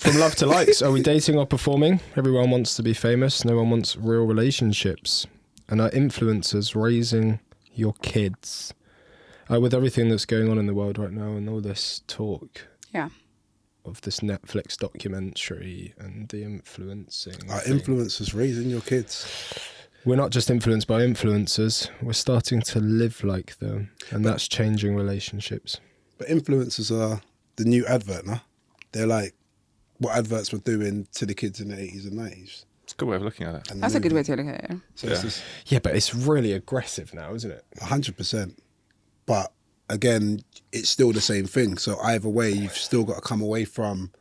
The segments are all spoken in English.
From love to likes, are we dating or performing? Everyone wants to be famous. No one wants real relationships. And are influencers raising your kids? With everything that's going on in the world right now and all this talk of this Netflix documentary and the influencing. Are influencers raising your kids? We're not just influenced by influencers. We're starting to live like them. And that's changing relationships. But influencers are the new advert, no? They're like what adverts were doing to the kids in the 80s and 90s. It's a good way of looking at it. That's a good way to look at it. So it's just Yeah, but it's really aggressive now, isn't it? 100%. But again, it's still the same thing. So either way, you've still got to come away from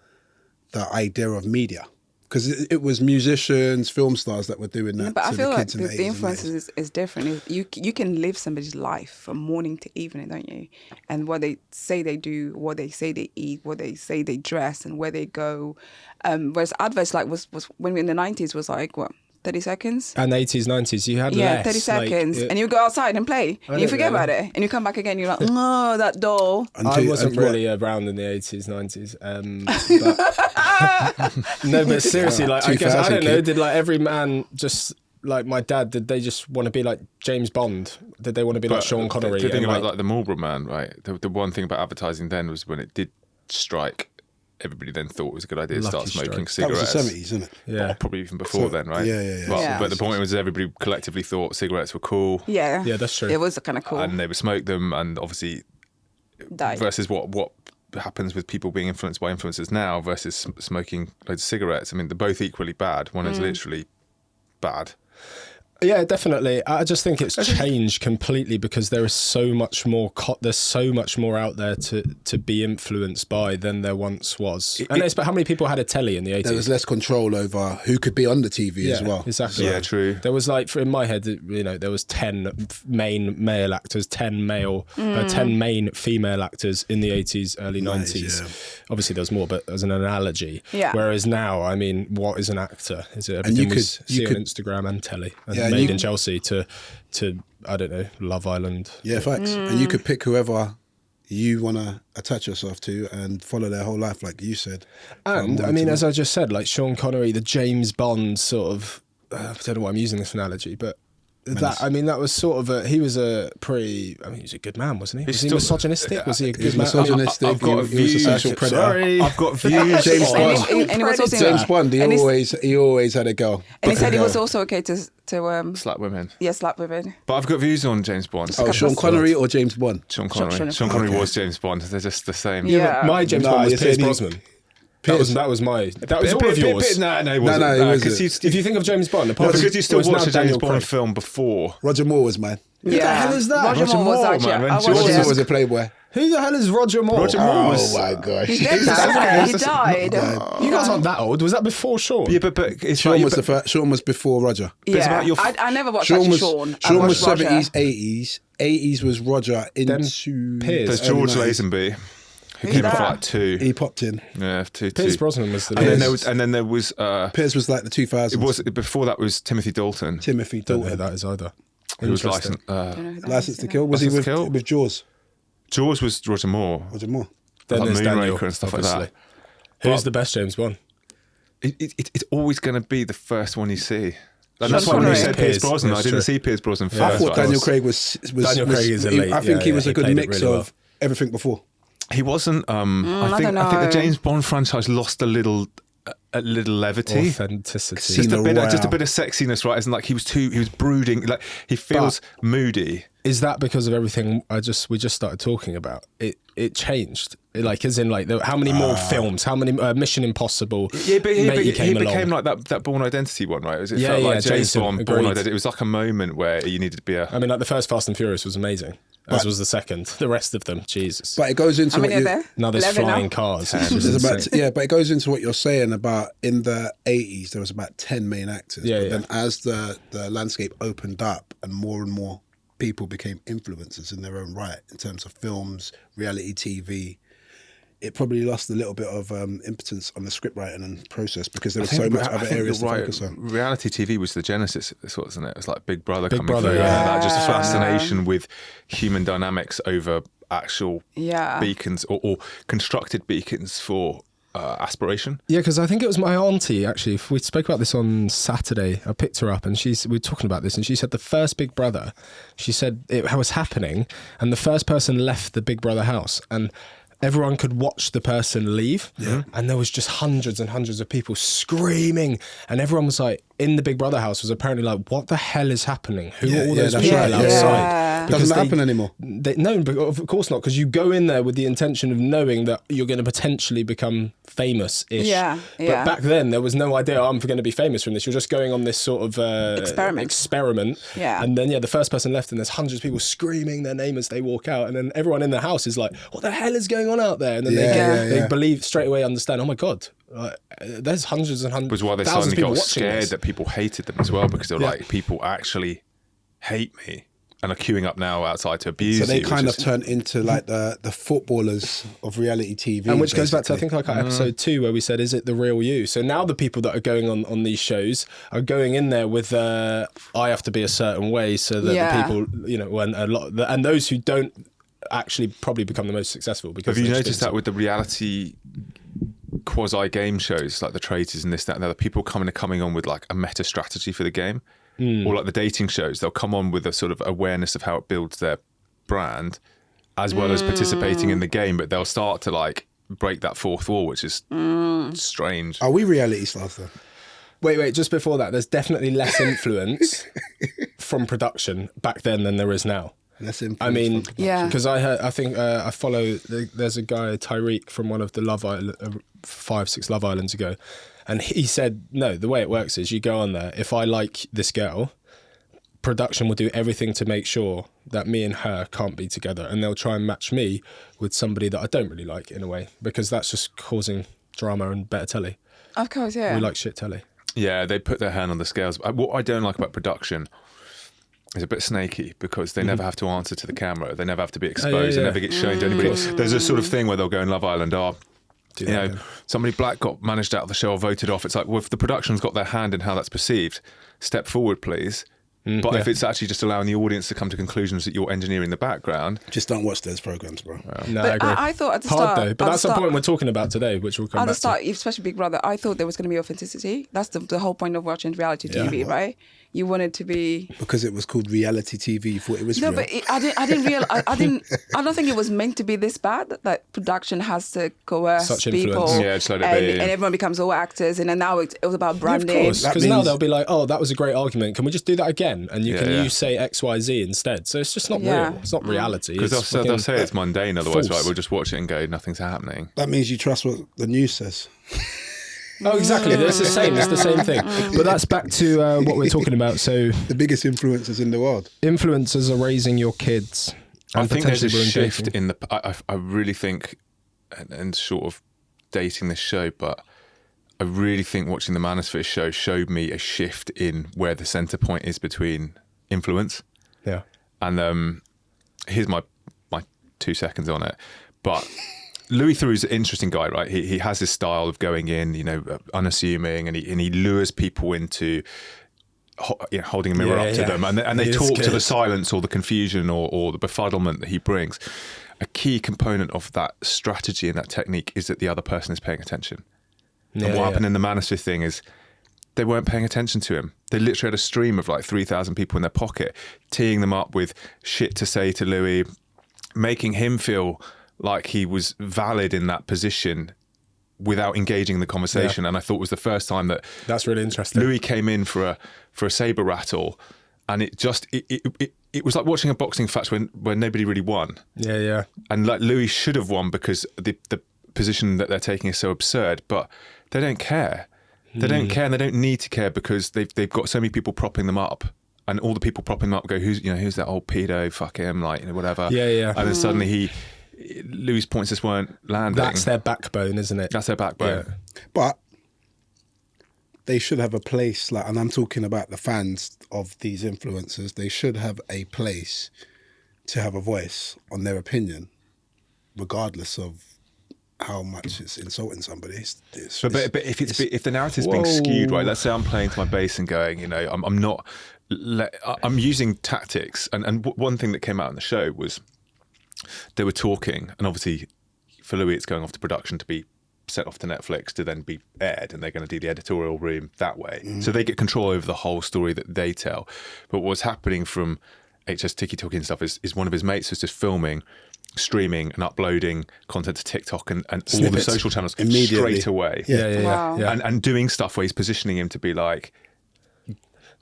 the idea of media. Because it was musicians, film stars that were doing that. But I feel the like kids in the the 80s and influences 90s. is different. You can live somebody's life from morning to evening, don't you? And what they say they do, what they say they eat, what they say they dress, and where they go. Whereas adverts was when we were in the 90s was like, what, 30 seconds? And 80s, 90s, you had less. 30 seconds. And you go outside and play. And you forget about it. And you come back again, you're like, oh, that doll. I wasn't really around in the 80s, 90s. No, but seriously, like, I guess, I don't know, did like every man just, like my dad, did they just want to be like James Bond? Did they want to be like Sean Connery? The thing about like the Marlboro Man, right? The one thing about advertising then was when it did strike, everybody then thought it was a good idea to start smoking cigarettes. That was the 70s, isn't it? Yeah. Probably even before then, right? Yeah. But the point was everybody collectively thought cigarettes were cool. Yeah. Yeah, that's true. It was kind of cool. And they would smoke them, and obviously Died. versus what happens with people being influenced by influencers now versus smoking loads of cigarettes. I mean, they're both equally bad. One is literally bad. Yeah, definitely. I just think it's changed completely because there is so much more. There's so much more out there to be influenced by than there once was. But how many people had a telly in the 80s? There was less control over who could be on the TV as well. Exactly. Yeah, true. There was like, in my head, there was 10 main male actors, 10 main female actors in the 80s, early 90s. Yeah. Obviously, there was more, but as an analogy. Yeah. Whereas now, I mean, what is an actor? Is it everything you see on Instagram and telly? And Made in Chelsea to I don't know, Love Island. Yeah, facts. And you could pick whoever you want to attach yourself to and follow their whole life, like you said. And I mean, as I just said, like Sean Connery, the James Bond sort of, I don't know why I'm using this analogy, but that was sort of he was a good man, wasn't he? Was he misogynistic? Was he a good man? Misogynistic. I've got he was a sexual predator. Sorry. I've got views. James Bond. And he was also, James Bond, he always had a girl. And he said it was also okay to slap women. Yeah, slap women. But I've got views on James Bond. Oh, Sean Connery or James Bond? Sean Connery. Sean Connery was James Bond. They're just the same. Yeah. My James Bond was Pierce Brosnan. That was all of yours. No, it wasn't. No, because if you think of James Bond, because you still watched a James Daniel Bond Craig. film before. Roger Moore was mine. Who the hell is that? Roger Moore was actually. man. When I watched George Roger it. Moore was a playboy. Who the hell is Roger Moore? Roger Moore was. Oh my gosh. He's dead now. He died. You guys aren't that old. Was that before Sean? Yeah, but it's Sean like, Sean was before Roger. Yeah, about your I never watched Sean actually was Sean. I watched Roger. 70s, 80s. 80s was Roger into Piers. there's George 90s. Lazenby, who Who's came that? for like two. He popped in. Yeah, two. Pierce Brosnan was the And then there was. Piers was like the 2000s. It was before that was Timothy Dalton, Timothy Don't know who Dalton. that is either. who was Interesting. licensed. License to Kill. Was he Licence to Kill? with Jaws? Jaws was Roger Moore. Roger Moore. Then like there's Daniel Moonraker and stuff obviously. like Who's the best James Bond? that. It's always going to be the first one you see. And Sean that's why when you Connery. said Pierce Pierce, Brosnan, I that's didn't true. see Pierce Brosnan first. Yeah, I thought right. Daniel Craig was Daniel Craig is elite. I think he was a good played it mix really of everything before. He wasn't. I I think don't the know. James Bond franchise lost a little levity. Authenticity. Just a bit Royale. of sexiness, right? Isn't like he was brooding. Like he feels moody. Is that because of everything we just started talking about? It changed. As in how many more films? How many Mission Impossible? Yeah, but he came became along. like that Bourne Identity one, right? It Yeah, felt yeah, like James Jason, Bond, Bourne agreed. Identity. It was like a moment where you needed to be a. I mean, like the first Fast and Furious was amazing, as was the second. The rest of them, Jesus. But it goes into How what many are you, there? Now there's 11 flying now? cars. It's there's just about, insane. yeah, but it goes into what you're saying about in the 80s there was about 10 main actors. Yeah, but yeah. then as the landscape opened up and more people became influencers in their own right in terms of films, reality TV, it probably lost a little bit of impotence on the script writing and process because there was so much other areas to focus on. Reality TV was the genesis of this, wasn't it? It was like Big Brother Big coming Brother, through. yeah. And that just fascination with human dynamics over actual Yeah. beacons or constructed beacons for aspiration. Yeah, because I think it was my auntie, actually. We spoke about this on Saturday. I picked her up and we were talking about this, and she said the first Big Brother, she said it was happening, and the first person left the Big Brother house, and everyone could watch the person leave. Yeah. And there was just hundreds and hundreds of people screaming, and everyone was like, in the Big Brother house was apparently like, what the hell is happening? Who are all those people outside? Doesn't happen anymore. No, but of course not, because you go in there with the intention of knowing that you're going to potentially become famous-ish. But back then, there was no idea, I'm going to be famous from this. You're just going on this sort of experiment. Yeah. And then, the first person left, and there's hundreds of people screaming their name as they walk out. And then everyone in the house is like, what the hell is going on out there? And then they believe, straight away understand, oh my God, there's hundreds and hundreds. Was why they suddenly got scared that people hated them as well, because they were like, people actually hate me and are queuing up now outside to abuse you. So they kind of turn into like the footballers of reality TV. And which goes back to, I think, like our episode 2, where we said, is it the real you? So now the people that are going on these shows are going in there with, I have to be a certain way, so that the people, when and those who don't actually probably become the most successful. Because have you noticed that with the reality quasi game shows like the Traitors and this, that, and the other, people coming on with like a meta strategy for the game, or like the dating shows, they'll come on with a sort of awareness of how it builds their brand, as well as participating in the game, but they'll start to like break that fourth wall, which is strange. Are we reality stars though? Wait, just before that, there's definitely less influence from production back then than there is now. Less influence. I mean, because yeah. I follow. There's a guy, Tyreek, from one of the 5-6 Love Islands ago, and he said, no, the way it works is you go on there. If I like this girl, production will do everything to make sure that me and her can't be together, and they'll try and match me with somebody that I don't really like in a way, because that's just causing drama and better telly. Of course, yeah. We like shit telly. Yeah, they put their hand on the scales. What I don't like about production is a bit snaky, because they never have to answer to the camera. They never have to be exposed. They never get shown to anybody. There's a sort of thing where they'll go in Love Island, somebody black got managed out of the show or voted off. It's like, well, if the production's got their hand in how that's perceived, step forward, please. But if it's actually just allowing the audience to come to conclusions that you're engineering the background, just don't watch those programs, bro. No, but I agree. I thought at the hard start, though, but that's the point we're talking about today, which we'll come back at the start, to. especially Big Brother, I thought there was going to be authenticity. That's the whole point of watching reality TV, right? You wanted to be, because it was called reality TV. You thought it was real. But I didn't realize. I don't think it was meant to be this bad. That production has to coerce such people, just let it be. And everyone becomes all actors. And then now it was about branding. Yeah, of course, because now they'll be like, "Oh, that was a great argument. Can we just do that again?" And you can use say X, Y, Z instead. So it's just not real. It's not reality. Because they'll say it's mundane. Otherwise, right? We'll just watch it and go, nothing's happening. That means you trust what the news says. Oh, exactly. It's the same. It's the same thing. But that's back to what we're talking about. So the biggest influencers in the world. Influencers are raising your kids. I think there's a shift in the. I really think, and short of dating this show, but I really think watching the Manosphere show showed me a shift in where the centre point is between influence. Yeah. And here's my 2 seconds on it, but. Louis Theroux's an interesting guy, right? He has this style of going in, unassuming, and he lures people into holding a mirror up to them, and they talk to the silence or the confusion or the befuddlement that he brings. A key component of that strategy and that technique is that the other person is paying attention. And what happened in the Manosphere thing is they weren't paying attention to him. They literally had a stream of like 3,000 people in their pocket, teeing them up with shit to say to Louis, making him feel like he was valid in that position without engaging the conversation. And I thought it was the first time that's really interesting. Louis came in for a saber rattle, and it was like watching a boxing match when nobody really won. Yeah. And like Louis should have won because the position that they're taking is so absurd, but they don't care. They don't care, and they don't need to care, because they've got so many people propping them up. And all the people propping them up go, who's that old pedo, fuck him, whatever. Yeah. And then suddenly Louis' points just weren't landing. That's their backbone, isn't it? That's their backbone. Yeah. But they should have a place, and I'm talking about the fans of these influencers, they should have a place to have a voice on their opinion, regardless of how much it's insulting somebody. But if the narrative's being skewed, right? Let's say I'm playing to my base and going, I'm using tactics, and one thing that came out in the show was they were talking, and obviously for Louis it's going off to production to be sent off to Netflix to then be aired, and they're going to do the editorial room that way. So they get control over the whole story that they tell. But what's happening from HS Tiki-Talkie and stuff is one of his mates was just filming, streaming and uploading content to TikTok and all the Snippets. social channels Immediately. straight away. Wow. And doing stuff where he's positioning him to be like,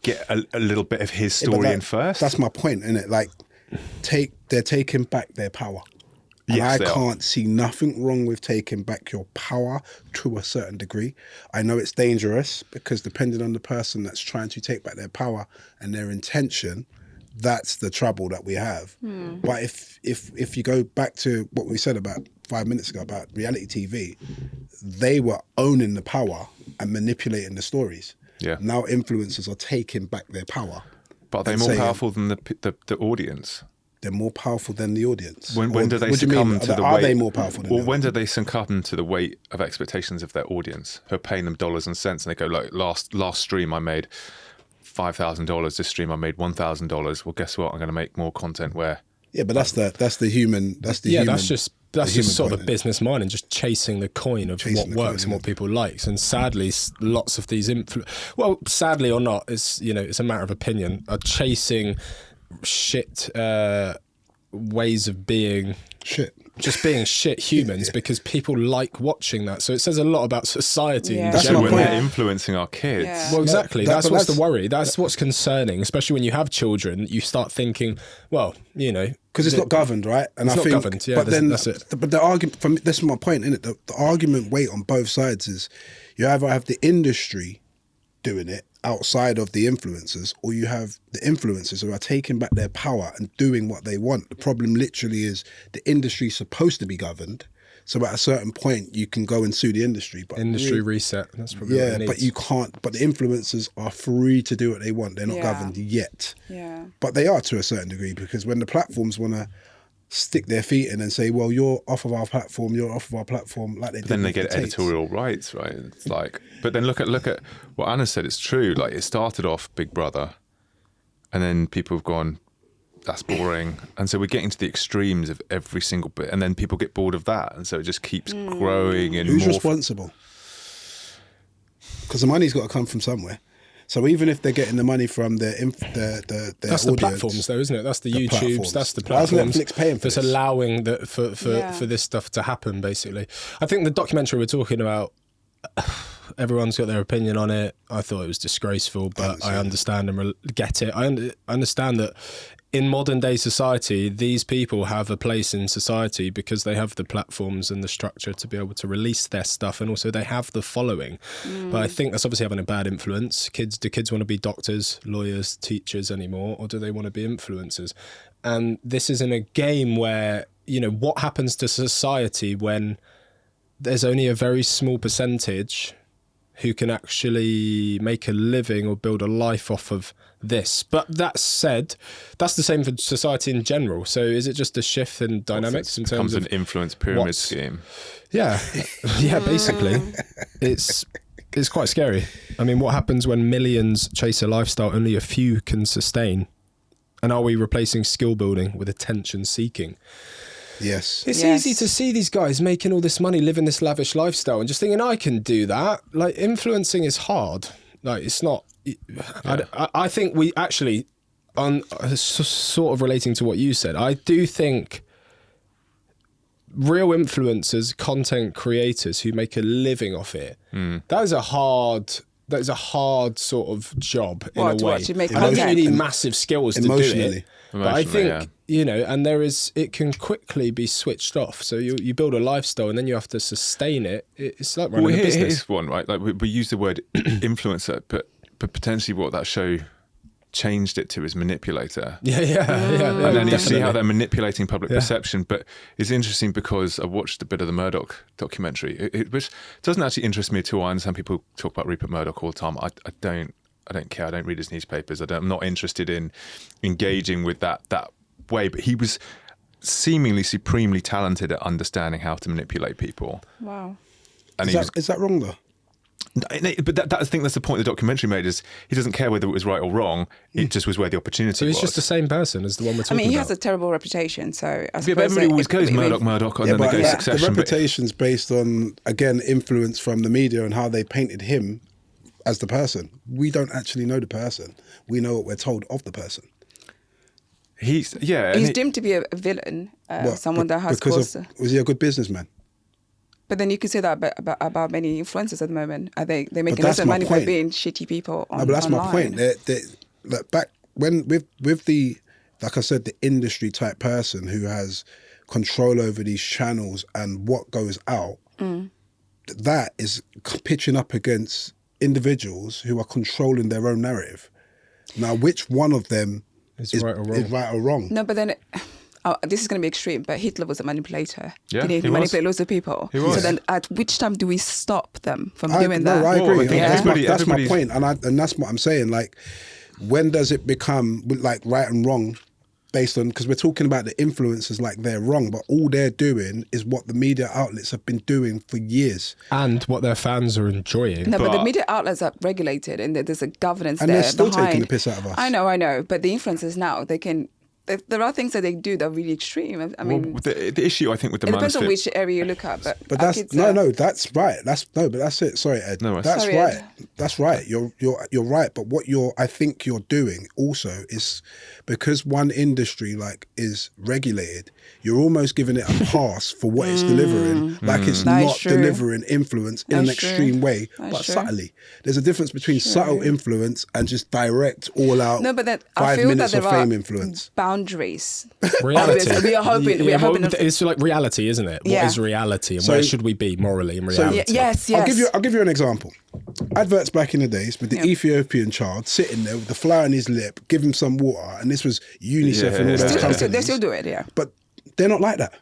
get a little bit of his story in first. That's my point, isn't it? Like, they're taking back their power. And Yes, they I are. can't see nothing wrong with taking back your power to a certain degree. I know it's dangerous because depending on the person that's trying to take back their power and their intention, that's the trouble that we have. But if you go back to what we said about 5 minutes ago about reality TV, they were owning the power and manipulating the stories. Yeah. Now influencers are taking back their power. But are they and more saying powerful than the audience? They're more powerful than the audience. When Or do they what do you succumb mean? to the Are weight? they more powerful than Or the when do they succumb to the weight of expectations of their audience who are paying them dollars and cents, and they go, like, last stream I made $5,000. This stream I made $1,000. Well, guess what? I'm going to make more content where. Yeah, but that's the human. That's the human. that's just human sort point, of a business mind and just chasing the coin of Chasing what the works coin, and what people likes. And sadly, lots of these well, sadly or not, it's it's a matter of opinion. Are chasing shit ways of being. Shit. Just being shit humans because people like watching that. So it says a lot about society Yeah. in That's my general. When point. they're influencing our kids. Yeah. Well, exactly. That- That's but what's the that's- worry. That's what's concerning, especially when you have children. You start thinking, well, Because it's not governed, right? And It's I not think, governed, yeah, But then, that's it. But the argument, from this is my point, isn't it? The argument weight on both sides is you either have the industry doing it outside of the influencers, or you have the influencers who are taking back their power and doing what they want. The problem literally is the industry is supposed to be governed. So at a certain point, you can go and sue the industry. But industry reset. That's probably what yeah, it needs. but you can't. But the influencers are free to do what they want. They're not Yeah. governed yet. Yeah. But they are to a certain degree, because when the platforms want to stick their feet in and say, well, you're off of our platform, you're off of our platform, like they But then did they with get the tapes. editorial rights, right? It's like, but then look at what Anna said. It's true. Like, it started off Big Brother, and then people have gone, that's boring, and so we're getting to the extremes of every single bit, and then people get bored of that, and so it just keeps growing and Who's more. responsible? Because the money's got to come from somewhere. So even if they're getting the money from their their that's audience, the platforms, though, isn't it? That's the YouTubes. platforms. That's the Why is platforms. Netflix paying for that's this? allowing Yeah. for this stuff to happen. Basically, I think the documentary we're talking about. Everyone's got their opinion on it. I thought it was disgraceful, but I understand and get it. I understand that in modern day society, these people have a place in society because they have the platforms and the structure to be able to release their stuff, and also they have the following. But I think that's obviously having a bad influence. Do kids want to be doctors, lawyers, teachers anymore, or do they want to be influencers? And this is in a game where, what happens to society when there's only a very small percentage who can actually make a living or build a life off of this. But that said, that's the same for society in general. So is it just a shift in dynamics in terms becomes of an influence pyramid what's- scheme. Yeah, yeah. Basically, it's quite scary. I mean, what happens when millions chase a lifestyle only a few can sustain? And are we replacing skill building with attention seeking? yes, It's Yes. easy to see these guys making all this money, living this lavish lifestyle, and just thinking, I can do that. Like, influencing is hard. Like, it's not. I think we actually, sort of relating to what you said, I do think real influencers, content creators who make a living off it, that is a hard sort of job in What, a to way. actually make I don't think you content? need massive skills to do Emotionally. it. But I Emotionally, think, and it can quickly be switched off. So you build a lifestyle and then you have to sustain it. It's like running Well, a business. here's one, right? Like, we use the word influencer, but potentially what that show changed it to is manipulator. Yeah. And then you see how definitely. they're manipulating public Yeah. perception. But it's interesting because I watched a bit of the Murdoch documentary, which doesn't actually interest me at all. I understand people talk about Rupert Murdoch all the time. I don't care. I don't read his newspapers. I'm not interested in engaging with that way. But he was seemingly supremely talented at understanding how to manipulate people. Wow. And is that wrong though? But I think that's the point the documentary made, is he doesn't care whether it was right or wrong. It just was where the opportunity So he's was. just the same person as the one we're I talking mean, he about. has a terrible reputation, so I Yeah, but suppose everybody always goes I mean, Murdoch, and Yeah, then they but go the Succession. But reputation's based on, again, influence from the media and how they painted him as the person. We don't actually know the person. We know what we're told of the person. he's and He's doomed to be a villain, What, someone that has because caused. was he a good businessman? But then you can say that about many influencers at the moment. Are they're making that's lots of my money point. for being shitty people on, No, but that's online. my point. Like back when with the, like I said, the industry type person who has control over these channels and what goes out, that is pitching up against individuals who are controlling their own narrative. Now, which one of them Is right or wrong? No, but then this is going to be extreme. But Hitler was a manipulator. Yeah, Didn't he was. manipulate loads of people? He was. So then, at which time do we stop them from doing no, that? I Well, agree. I think That's my everybody's- point, and that's what I'm saying. Like, when does it become like right and wrong? Based on, because we're talking about the influencers like they're wrong, but all they're doing is what the media outlets have been doing for years. And what their fans are enjoying. No, but the But- media outlets are regulated, and there's a governance And there they're still behind. taking the piss out of us. I know. But the influencers now, they can. There are things that they do that are really extreme. I mean, well, the issue I think with the it depends on Mansfield- which area you look at. But But our that's kids are- that's right. But that's it. Sorry, Ed. No worries. That's Sorry, right. Ed. That's right. You're right. But what I think you're doing also is, because one industry like is regulated, you're almost giving it a pass for what it's delivering. Like it's That is not true. delivering influence in an That's true. extreme way, That's but true. subtly. There's a difference between subtle influence and just direct, all out. No, but then I 5 feel that minutes there of are fame influence. boundaries. Reality. Obviously, we are hoping. Yeah, we are well, hoping. it's like reality, isn't it? What Yeah. is reality, and So- where should we be morally in So- reality? Yes. I'll give you an example. Adverts back in the days with the Yeah. Ethiopian child sitting there with the flower on his lip, give him some water, and this was UNICEF Yeah, and all yeah, those yeah. companies. They still do it. Yeah. But they're not like that.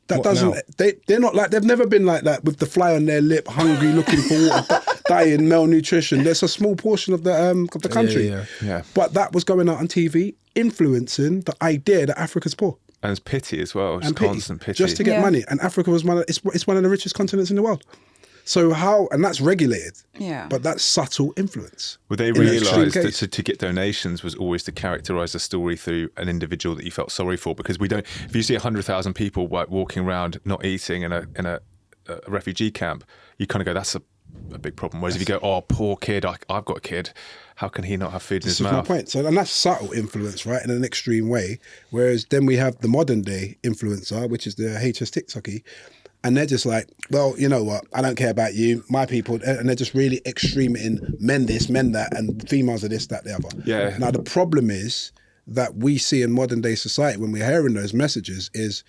That What doesn't. now? They're not like. They've never been like that with the fly on their lip, hungry, looking for water, dying, malnutrition. There's a small portion of the country. Yeah. But that was going out on TV, influencing the idea that Africa's poor And it's pity as well. It's and pity, constant pity. just to get Yeah. money. And Africa was it's one of the richest continents in the world. So and that's regulated. Yeah. But that's subtle influence. Well, they in an extreme realised that case. to get donations was always to characterise a story through an individual that you felt sorry for, because we don't. If you see 100,000 people walking around not eating in a refugee camp, you kind of go, that's a big problem. Whereas if you go, oh, poor kid, I've got a kid, how can he not have food in his This is my mouth? point. So, and that's subtle influence, right, in an extreme way. Whereas then we have the modern day influencer, which is the HS TikToky, and they're just like, well, you know what? I don't care about you, my people, and they're just really extreme in men this, men that, and females are this, that, the other. Yeah. Now the problem is that we see in modern day society when we're hearing those messages is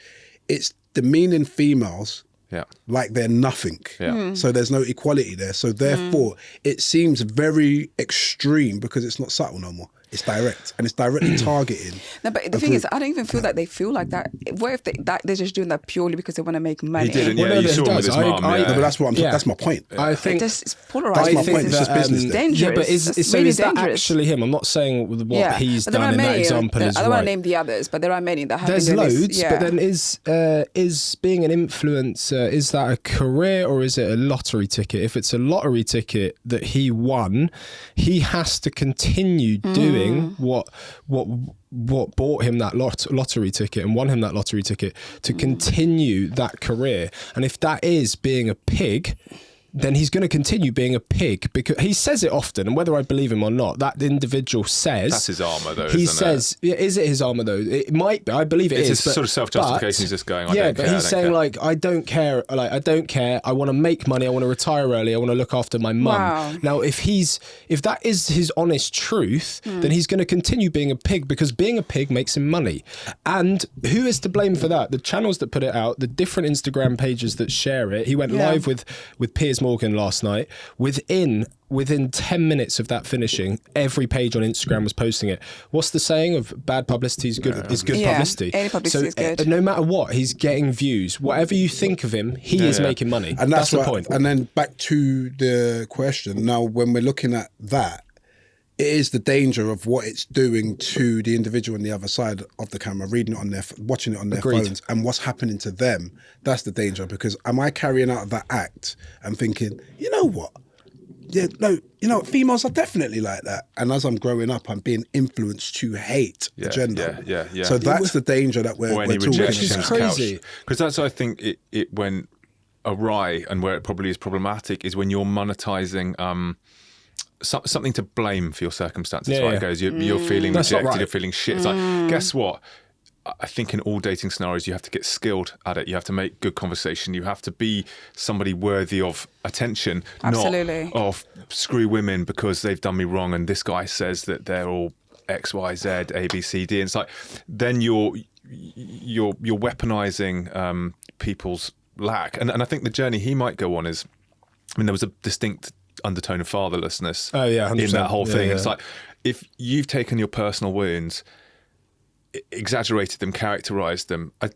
it's demeaning females. Yeah. Like they're nothing. Yeah. So there's no equality there. So therefore, it seems very extreme because it's not subtle no more. It's direct, and it's directly targeting. No, but the thing is, I don't even feel that they feel like that. What if they're just doing that purely because they want to make money? He didn't. Well, Yeah, no, you he saw him with does. his mum. I- Yeah. No, but that's what Yeah. that's my point. I think It's polarizing. That's my point. It's just business It's then. dangerous. Yeah, but It's so really is that dangerous. actually him? I'm not saying what Yeah. he's But there are done in that many, example is I don't want right. to name the others, but there are many that have There's been doing this. loads, Yeah. but then is being an influencer, is that a career or is it a lottery ticket? If it's a lottery ticket that he won, he has to continue doing what bought him that lottery ticket and won him that lottery ticket to continue that career. And if that is being a pig, then he's going to continue being a pig, because he says it often, and whether I believe him or not, that individual says That's his armour, though, he isn't says, yeah, is it his armour though? It might be. I believe it It's is. a sort of self-justification. He's just going, I yeah, don't but care, I he's don't saying care. like, I don't care. Like, I don't care. I want to make money. I want to retire early. I want to look after my mum. Wow. Now, if that is his honest truth, then he's going to continue being a pig, because being a pig makes him money. And who is to blame for that? The channels that put it out, the different Instagram pages that share it. He went live with Piers Morgan last night. Within 10 minutes of that finishing, every page on Instagram was posting it. What's the saying of bad publicity is good Yeah, publicity? any publicity is good. No matter what, he's getting views. Whatever you think of him, he is making money. And that's the what, point. And then back to the question. Now, when we're looking at that, it is the danger of what it's doing to the individual on the other side of the camera, reading it on watching it on their Agreed. phones, and what's happening to them. That's the danger, because am I carrying out that act and thinking, you know what? yeah, no, you know, females are definitely like that. And as I'm growing up, I'm being influenced to hate the gender. Yeah. So that's the danger that we're Or any talking rejection about. crazy. Because that's, I think, it went awry, and where it probably is problematic is when you're monetizing something to blame for your circumstances. Right? It goes, you're feeling That's not rejected, right. you're feeling shit. It's like, guess what? I think in all dating scenarios, you have to get skilled at it. You have to make good conversation. You have to be somebody worthy of attention, Absolutely. not of screw women because they've done me wrong. And this guy says that they're all X, Y, Z, A, B, C, D. And it's like, then you're weaponizing people's lack. And I think the journey he might go on is, I mean, there was a distinct undertone of fatherlessness in that whole thing. It's like, if you've taken your personal wounds, exaggerated them, characterized them, I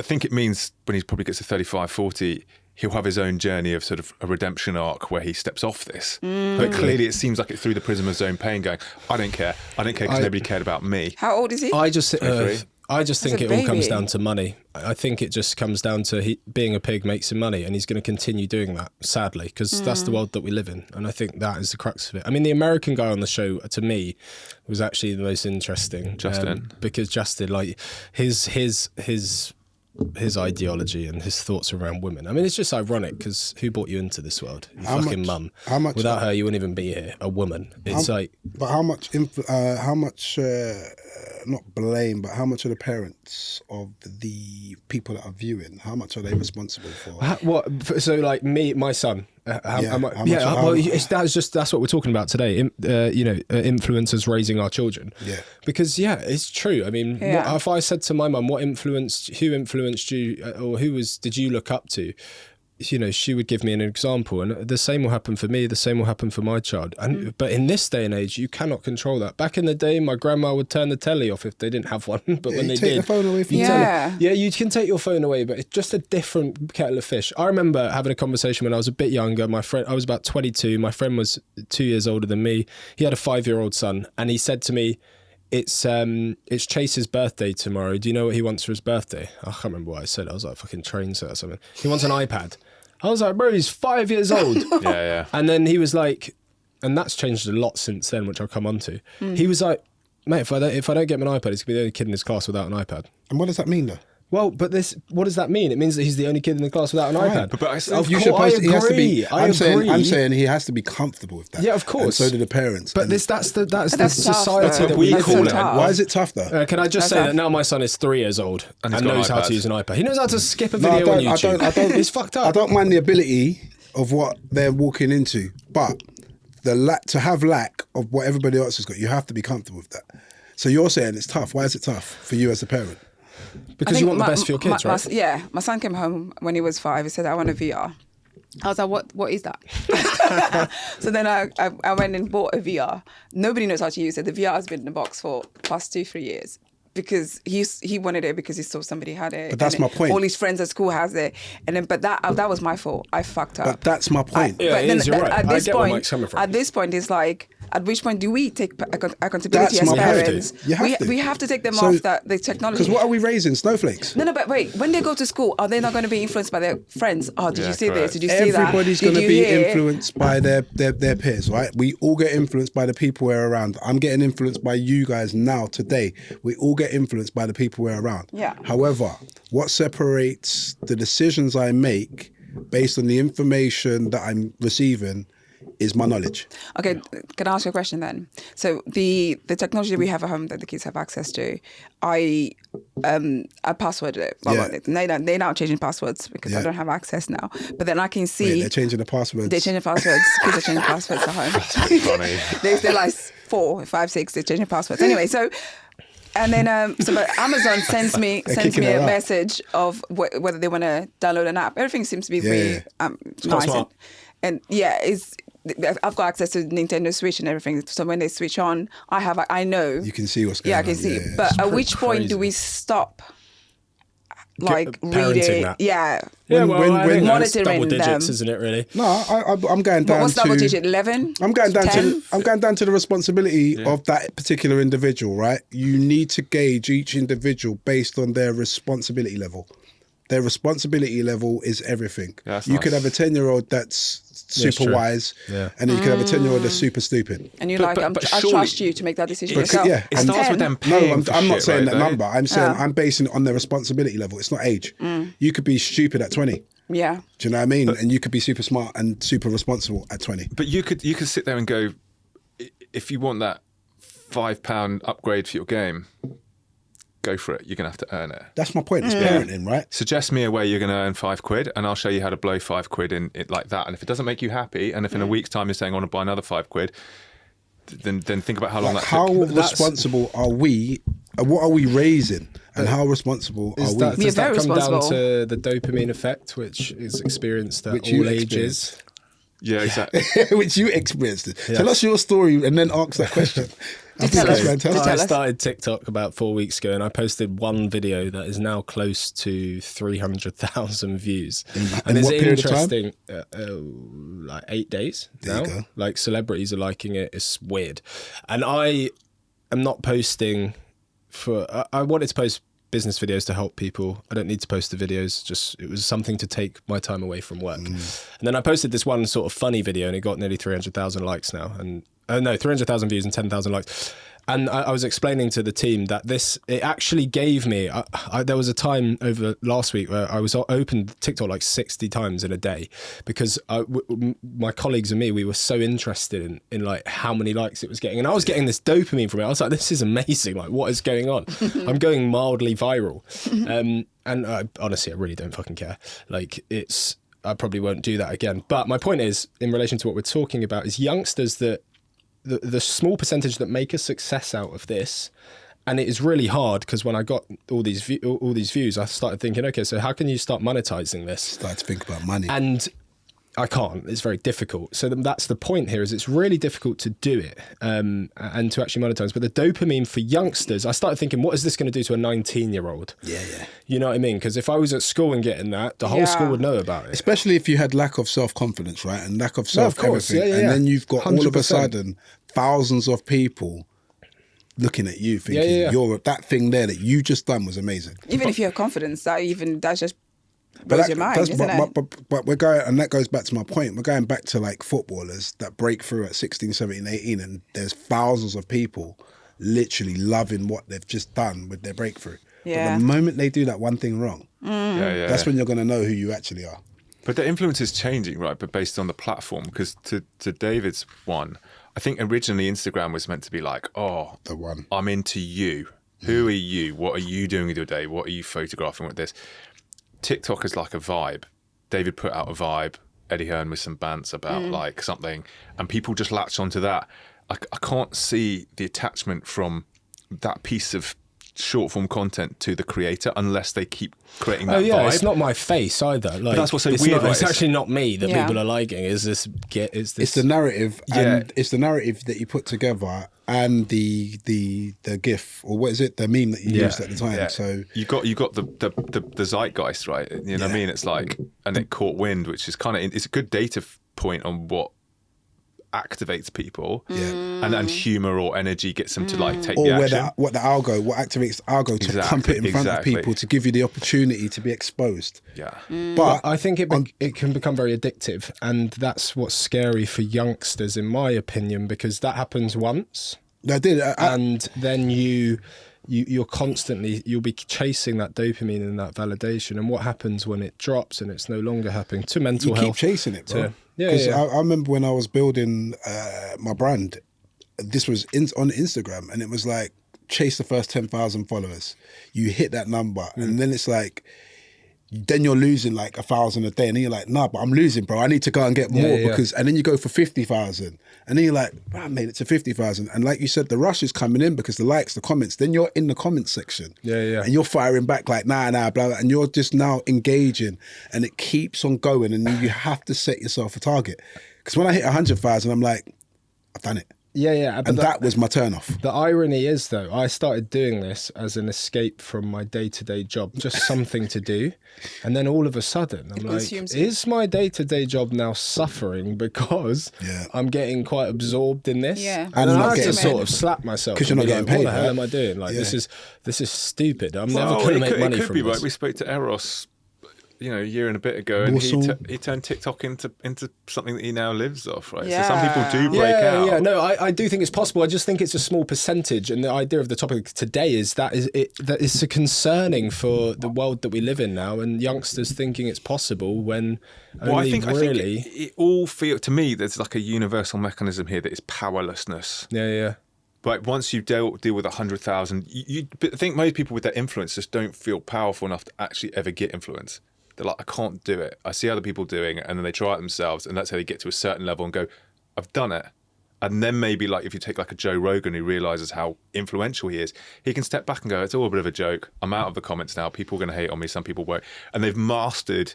think it means when he probably gets to 35, 40, he'll have his own journey of sort of a redemption arc where he steps off this. But clearly it seems like it's through the prism of his own pain going, I don't care because nobody cared about me. How old is he? I just think a it all comes baby. down to money. I think it just comes down to being a pig makes him money, and he's going to continue doing that, sadly, because that's the world that we live in. And I think that is the crux of it. I mean, the American guy on the show, to me, was actually the most interesting. Justin. Because Justin, like, his ideology and his thoughts around women. I mean, it's just ironic because who brought you into this world? Your fucking mum. how much- Without her, you wouldn't even be here. A woman. It's like... But how much, not blame, but how much are the parents of the people that are viewing, how much are they responsible for? What? So, like my son. That's what we're talking about today. Influencers raising our children. Yeah. Because it's true. I mean, if I said to my mum, who influenced you, or did you look up to? She would give me an example, and the same will happen for me. The same will happen for my child. And but in this day and age, you cannot control that. Back in the day, my grandma would turn the telly off if they didn't have one. But when they take did, the phone away from you. you can take your phone away, but it's just a different kettle of fish. I remember having a conversation when I was a bit younger. My friend, I was about 22. My friend was 2 years older than me. He had a 5-year-old son, and he said to me, It's Chase's birthday tomorrow. Do you know what he wants for his birthday? I can't remember what I said. I was like fucking train set or something. He wants an iPad. I was like, bro, he's 5 years old. Yeah. And then he was like, and that's changed a lot since then, which I'll come on to. He was like, mate, if I don't get him an iPad, he's gonna be the only kid in his class without an iPad. And what does that mean, though? Well, but what does that mean? It means that he's the only kid in the class without an iPad. But He has to be. I'm saying he has to be comfortable with that. Yeah, of course. And so do the parents. But And that's the tough, society though. that we That's call so it. tough. why is it tough, though? Can I just That's say tough. that now my son is 3 years old and he's got knows an how to iPad. use an iPad. He knows how to skip a No, video on YouTube. It's fucked up. I don't mind the ability of what they're walking into, but to have lack of what everybody else has got, you have to be comfortable with that. So you're saying it's tough. Why is it tough for you as a parent? Because you want the best for your kids, right? My son came home when he was 5. He said, I want a VR. I was like, what is that? So then I went and bought a VR. Nobody knows how to use it. The VR has been in the box for past 2-3 years. Because he wanted it because he saw somebody had it. But that's my point. All his friends at school has it, and then that was my fault. I fucked up. But that's my point. Yeah, but it then is, you're right. At I this get where point, Mike's coming from. at this point, it's like, at which point do we take accountability That's as my point. parents? You have to. We have to take them So- off the technology. Because what are we raising? Snowflakes? No, but wait. When they go to school, are they not going to be influenced by their friends? Oh, did Yeah, you see correct. this? Did you see that? Everybody's Did going to you be hear? influenced by their peers, right? We all get influenced by the people we're around. I'm getting influenced by you guys now, today. We all get influenced by the people we're around. Yeah. However, what separates the decisions I make based on the information that I'm receiving is my knowledge. Okay, can I ask you a question then? So the technology we have at home that the kids have access to, I passworded it. Yeah. They're now changing passwords because I Yeah. don't have access now. But then I can see Wait, they're changing the passwords. they're changing passwords. Kids are changing passwords at home. Funny. They're like 4, 5, 6. They're changing passwords. Anyway, so. And then, but Amazon sends me kicking a her out. message of whether they want to download an app. Everything seems to be pretty nice. smart. And I've got access to Nintendo Switch and everything. So when they switch on, I know. You can see what's going Yeah, on. I can see. Yeah. But at pretty which point crazy. do we stop? Like Parenting reading, that. yeah. Yeah, When- well, when- I think that's monitoring double digits, them. isn't it? Really? No, I'm going down What's double to digit? 11? I'm going down 10? to the responsibility of that particular individual, right? You need to gauge each individual based on their responsibility level. Their responsibility level is everything. Yeah, that's you could nice. have a 10-year-old that's super true. wise, Yeah. and then you can have a 10-year-old that's super stupid. And you're But- like, but I surely- trust you to make that decision It's- yourself. yeah, It and starts 10. with them No, paying I'm for not shit, saying right, that though? number. I'm saying I'm basing it on their responsibility level. It's not age. You could be stupid at 20. Yeah. Do you know what I mean? And you could be super smart and super responsible at 20. But you could sit there and go, if you want that £5 upgrade for your game, go for it. You're going to have to earn it. That's my point. It's parenting, right? Suggest me a way you're going to earn £5 and I'll show you how to blow £5 in it like that. And if it doesn't make you happy, and if in a week's time you're saying I want to buy another £5, then think about how long Like that how took. responsible are we? What are we raising? And how responsible are Is we? that, We are does that very come down responsible. to the dopamine effect, which is experienced at Which you all ages? experienced. Yeah, exactly. Which you experienced. Yes. Tell us your story and then ask that question. I think tell that's us. fantastic. Tell I us. started TikTok about 4 weeks ago, and I posted one video that is now close to 300,000 views. And in it's what period of time? interesting, like 8 days There now. you go. Like celebrities are liking it. It's weird, and I am not posting for. I wanted to post business videos to help people. I don't need to post the videos. Just it was something to take my time away from work. And then I posted this one sort of funny video, and it got nearly 300,000 likes now, and 300,000 views and 10,000 likes. And I was explaining to the team that it actually gave me, there was a time over last week where I was opened TikTok like 60 times in a day because my colleagues and me, we were so interested in like how many likes it was getting. And I was getting this dopamine from it. I was like, this is amazing. Like, what is going on? I'm going mildly viral. And honestly, I really don't fucking care. Like, I probably won't do that again. But my point is, in relation to what we're talking about, is youngsters that, the small percentage that make a success out of this, and it is really hard because when I got all these views, I started thinking, okay, so how can you start monetizing this? Start to think about money. And I can't. It's very difficult. So that's the point here. Is it's really difficult to do it and to actually monetize. But the dopamine for youngsters, I started thinking, what is this going to do to a 19-year-old? Yeah. You know what I mean? Because if I was at school and getting that, the whole school would know about it. Especially if you had lack of self-confidence, right? And lack of No, of course. self-everything. Yeah. And then you've got all of a 100%. sudden thousands of people looking at you thinking you're that thing there that you just done was amazing. Even if you have confidence, that just blows your mind, isn't it? But we're going, and that goes back to my point. We're going back to like footballers that break through at 16, 17, 18, and there's thousands of people literally loving what they've just done with their breakthrough. Yeah. But the moment they do that one thing wrong, that's Yeah. when you're going to know who you actually are. But the influence is changing, right? But based on the platform, because to David's one, I think originally Instagram was meant to be like, oh, The one. I'm into you. Who are you? What are you doing with your day? What are you photographing with this? TikTok is like a vibe. David put out a vibe. Eddie Hearn with some bants about like something, and people just latch onto that. I can't see the attachment from that piece of short form content to the creator unless they keep creating that vibe. It's not my face either. Like, that's what's so it's weird not- about It's it. actually not me that Yeah. people are liking. It's It's the narrative, and it's the narrative that you put together, and the GIF, or what is it, the meme that you used at the time. Yeah. So you got the zeitgeist, right? You know what I mean? It's like, and it caught wind, which is kind of, it's a good data point on what activates people, and humour or energy gets them to like take or the where action. what activates the algo to Exactly, pump it in front of exactly. people to give you the opportunity to be exposed. Yeah. But I think it can become very addictive, and that's what's scary for youngsters, in my opinion, because that happens once, I did. and then you're constantly, you'll be chasing that dopamine and that validation, and what happens when it drops and it's no longer happening to mental you health. keep chasing it, bro. Yeah, Because yeah. I remember when I was building my brand, this was on Instagram, and it was like, chase the first 10,000 followers. You hit that number, and then it's like, then you're losing like 1,000 a day, and then you're like, nah, but I'm losing, bro. I need to go and get more because, and then you go for 50,000, and then you're like, bro, I made it to 50,000, and like you said, the rush is coming in because the likes, the comments. Then you're in the comments section, and you're firing back like nah, blah, blah, and you're just now engaging, and it keeps on going, and you have to set yourself a target. Because when I hit 100,000, I'm like, I've done it. Yeah. But And that was my turn off. The irony is, though, I started doing this as an escape from my day-to-day job, just something to do. And then all of a sudden, I'm like, consumes you. is my day-to-day job now suffering because I'm getting quite absorbed in this? Yeah. And And then not I have to getting sort paid. of slap myself. 'Cause you're and not be getting paid, What the hell right? am I doing? Like, Yeah. this is stupid. I'm never Well, going to it make could, money it could from be this. right. We spoke to Eros a year and a bit ago, and Warsaw. he turned TikTok into something that he now lives off, right? Yeah. So some people do break out. Yeah, no, I do think it's possible. I just think it's a small percentage, and the idea of the topic today is that is concerning for the world that we live in now, and youngsters thinking it's possible when only I think really. it all feels to me there's like a universal mechanism here that is powerlessness. Yeah. Like once you deal with 100,000, I think most people with that influence just don't feel powerful enough to actually ever get influence. They're like, I can't do it. I see other people doing it, and then they try it themselves, and that's how they get to a certain level and go, I've done it. And then maybe like if you take like a Joe Rogan who realizes how influential he is, he can step back and go, it's all a bit of a joke. I'm out of the comments now. People are going to hate on me. Some people won't. And they've mastered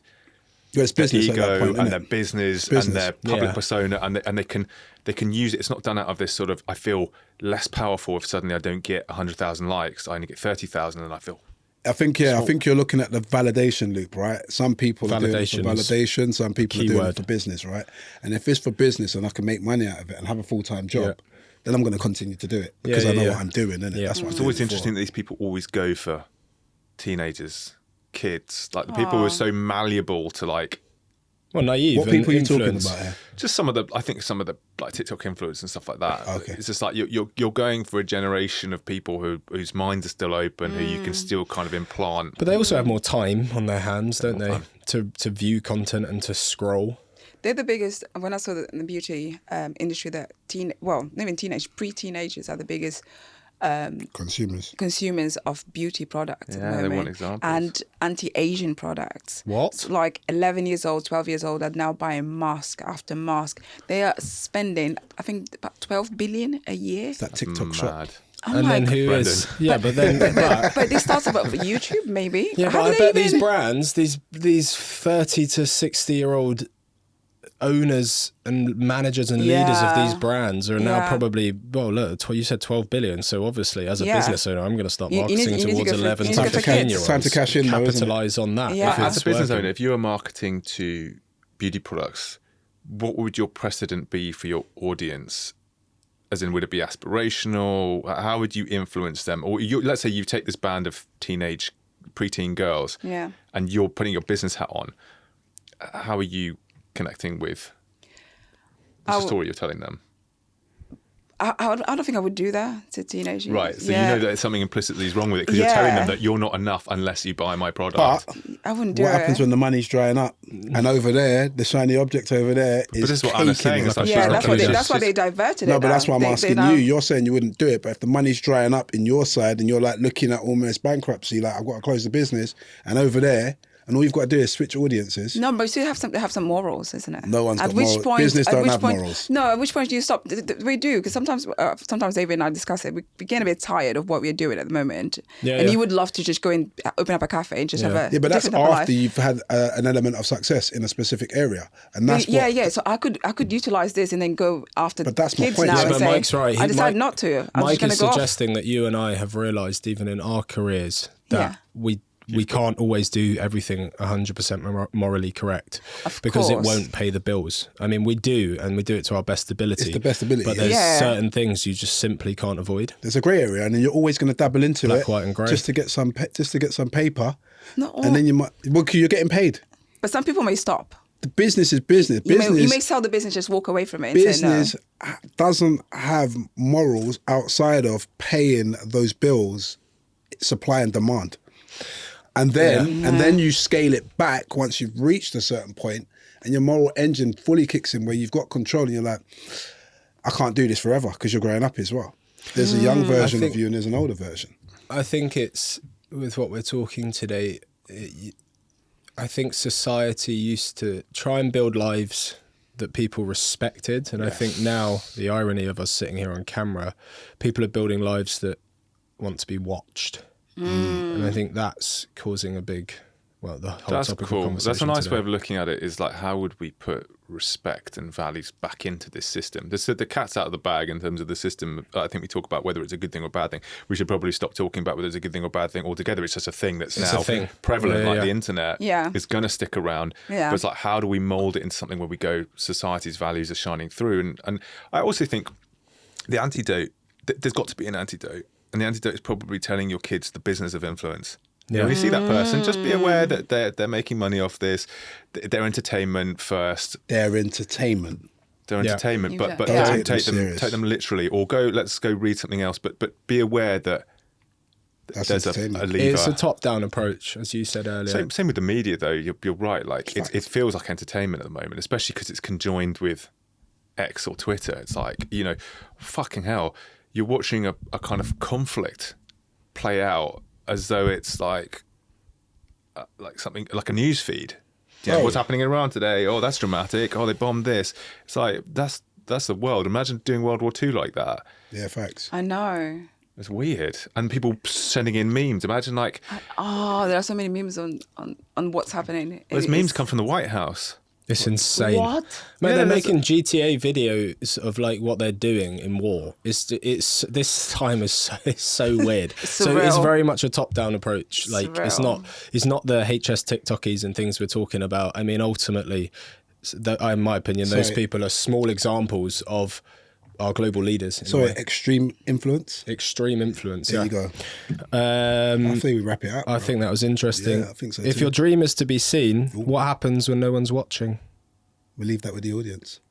It's their business at that ego point, and innit? their business Business. and their public Yeah. persona, and they can use it. It's not done out of this sort of, I feel less powerful if suddenly I don't get 100,000 likes. I only get 30,000 and I feel I think you're looking at the validation loop, right? Some people are doing it for Validation's validation, some people are doing keyword. it for business, right? And if it's for business and I can make money out of it and have a full-time job, then I'm going to continue to do it because I know what I'm doing, innit? Yeah. That's what it's I'm always doing it for. interesting that these people always go for teenagers, kids, like the people who are so malleable to like Well, naive. What people are you and talking influence. about here? just some of the like TikTok influence and stuff like that. Okay. It's just like you're going for a generation of people whose minds are still open, who you can still kind of implant. But they also have more time on their hands, don't they, to view content and to scroll. They're the biggest. When I saw that in the beauty industry, that not even pre-teenagers are the biggest consumers of beauty products at the Yeah, they moment. want examples. And anti-Asian products. What? So like 11 years old, 12 years old are now buying mask after mask. They are spending, I think, about 12 billion a year. It's that TikTok shop. Mad. I'm And then like, who Brendan. is? Yeah, but then. but this starts about YouTube, maybe. Yeah, How but I do bet they these even- brands, these 30 to 60-year-old owners and managers and leaders of these brands are now Yeah. probably, well, look, you said 12 billion. So obviously, as a Yeah. business owner, I'm going to start You need- marketing you need to towards go for- 11 you to need to go for 15 kids. year olds. Time to cash in, though, isn't it? Capitalise on that. Yeah. if As it's a business working. owner, if you were marketing to beauty products, what would your precedent be for your audience? As in, would it be aspirational? How would you influence them? Or let's say you take this band of preteen girls, Yeah. and you're putting your business hat on. How are you connecting with the story you're telling them? I don't think I would do that to teenagers. Right. So Yeah. you know that there's something implicitly wrong with it because you're Yeah. telling them that you're not enough unless you buy my product. But I wouldn't do what it. happens when the money's drying up? And over there, the shiny object over there is this is what Anna's caking saying, it. it's like Yeah, she's that's not why gonna that's why they diverted it. No, but that's why I'm now. asking now- you. You're saying you wouldn't do it, but if the money's drying up in your side and you're like looking at almost bankruptcy, like I've got to close the business, and over there, and all you've got to do is switch audiences. No, but you still have some morals, isn't it? No one's At got which morals. point, Business at don't which have point, morals. No, at which point do you stop? We do, because sometimes David and I discuss it. We're getting a bit tired of what we're doing at the moment. Yeah, and yeah. you would love to just go and open up a cafe and just have a Yeah, but that's different type of after life. you've had an element of success in a specific area, and that's Yeah, what. yeah. So I could utilize this and then go after But that's my kids point. now Yeah, and but say, Mike's right. I decided Mike- not to. I'm Mike just is going to go off. suggesting that you and I have realised, even in our careers, that Yeah. we can't always do everything 100% morally correct Of because it course. won't pay the bills. I mean, we do, and we do it to our best ability. It's the best ability, But yeah. there's Yeah. certain things you just simply can't avoid. There's a grey area, and then you're always going to dabble into Black, it white and grey. just to get some paper, Not all. and then you might. Well, 'cause you're getting paid. But some people may stop. The business is business. You Business. may sell the business, just walk away from it and say no. business doesn't have morals outside of paying those bills, supply and demand. And then you scale it back once you've reached a certain point and your moral engine fully kicks in where you've got control and you're like, I can't do this forever because you're growing up as well. There's a young version of you and there's an older version. I think it's, with what we're talking today, I think society used to try and build lives that people respected. And I think now, the irony of us sitting here on camera, people are building lives that want to be watched. And I think that's causing a big, well, the whole That's topic of cool. conversation That's a nice today. way of looking at it. Is like, how would we put respect and values back into this system? The cat's out of the bag in terms of the system. I think we talk about whether it's a good thing or bad thing. We should probably stop talking about whether it's a good thing or bad thing altogether. It's just a thing that's It's now a thing. prevalent, Yeah, like yeah. the internet. Yeah. Is going to stick around. Yeah. But it's like, how do we mold it into something where we go, society's values are shining through? And I also think the antidote, there's got to be an antidote. And the antidote is probably telling your kids the business of influence Yeah, we see that person. Just be aware that they're making money off this. Their entertainment first. Their entertainment. Their entertainment, but Yeah. don't take them serious. literally, or let's go read something else. But be aware that That's there's a entertainment. lever. It's a top-down approach, as you said earlier. Same with the media, though. You're right. Like it feels like entertainment at the moment, especially because it's conjoined with X or Twitter. It's like, fucking hell, you're watching a kind of conflict play out as though it's like something like a news feed. What's happening in Iran today? Oh, that's dramatic. Oh, they bombed this. It's like that's the world. Imagine doing World War II like that. Yeah, facts. I know. It's weird. And people sending in memes. Imagine like There are so many memes on what's happening. those memes come from the White House. It's insane. What? Mate, Yeah, they're there's making GTA videos of like what they're doing in war. It's this time is so weird. So it's surreal. very much a top-down approach. Like it's Surreal. not the HS TikTokies and things we're talking about. I mean, ultimately, in my opinion, those Sorry. people are small examples of our global leaders. in a So way. extreme influence. Extreme influence. There Yeah. you go. Um, I think we wrap it up. I think that was interesting. Yeah, I think so If too. your dream is to be seen, what happens when no one's watching? We'll leave that with the audience.